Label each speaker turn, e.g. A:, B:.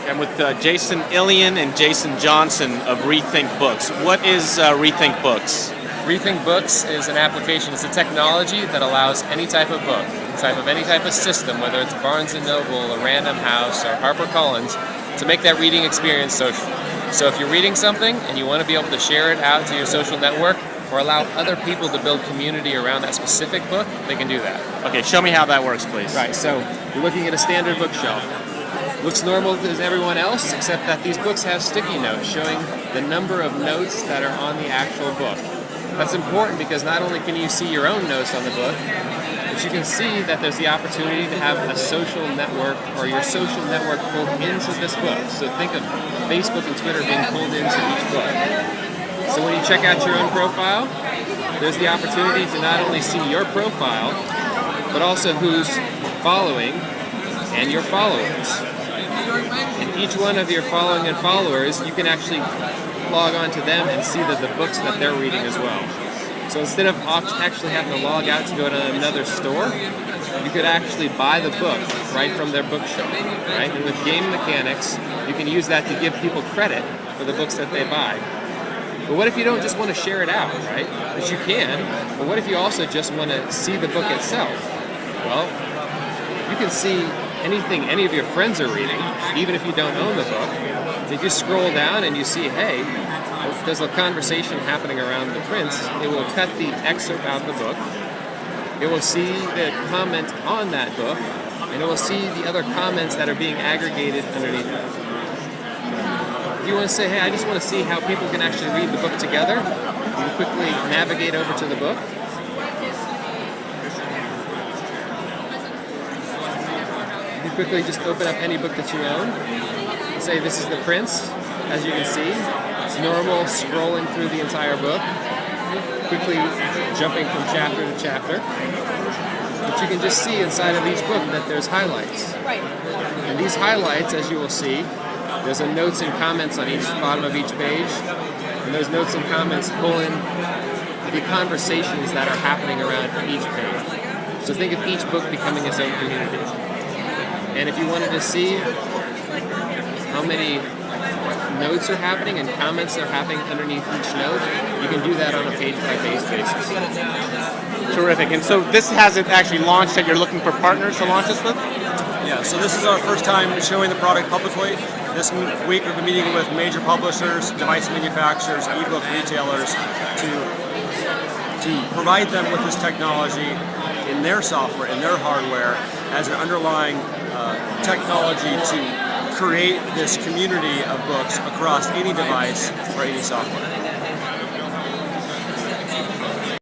A: I'm with Jason Ilian and Jason Johnson of RethinkBooks. What is RethinkBooks?
B: RethinkBooks is an application, it's a technology that allows any type of book, any type of system, whether it's Barnes & Noble, or Random House, or HarperCollins, to make that reading experience social. So if you're reading something and you want to be able to share it out to your social network or allow other people to build community around that specific book, they can do that.
A: Okay, show me how that works, please.
B: Right, so you're looking at a standard bookshelf. Looks normal as everyone else, except that these books have sticky notes showing the number of notes that are on the actual book. That's important because not only can you see your own notes on the book, but you can see that there's the opportunity to have a social network or your social network pulled into this book. So think of Facebook and Twitter being pulled into each book. So when you check out your own profile, there's the opportunity to not only see your profile, but also who's following and your followers. And each one of your following and followers, you can actually log on to them and see the books that they're reading as well. So instead of actually having to log out to go to another store, you could actually buy the book right from their bookshelf, right? And with game mechanics, you can use that to give people credit for the books that they buy. But what if you don't just want to share it out, right? Which you can, but what if you also just want to see the book itself? Well, you can see anything any of your friends are reading, even if you don't own the book. If you scroll down and you see, hey, there's a conversation happening around the prints, it will cut the excerpt out of the book. It will see the comment on that book, and it will see the other comments that are being aggregated underneath it. If you want to say, hey, I just want to see how people can actually read the book together, you can quickly navigate over to the book. You can quickly just open up any book that you own. Say this is the prints, as you can see. It's normal scrolling through the entire book, quickly jumping from chapter to chapter. But you can just see inside of each book that there's highlights. And these highlights, as you will see, there's a notes and comments on each bottom of each page. And those notes and comments pull in the conversations that are happening around each page. So think of each book becoming its own community. And if you wanted to see how many notes are happening and comments are happening underneath each note, you can do that on a page-by-page basis.
A: Terrific. And so this hasn't actually launched yet. You're looking for partners to launch this with?
C: Yeah, so this is our first time showing the product publicly. This week we've been meeting with major publishers, device manufacturers, ebook retailers to provide them with this technology in their software, in their hardware, as an underlying technology to create this community of books across any device or any software.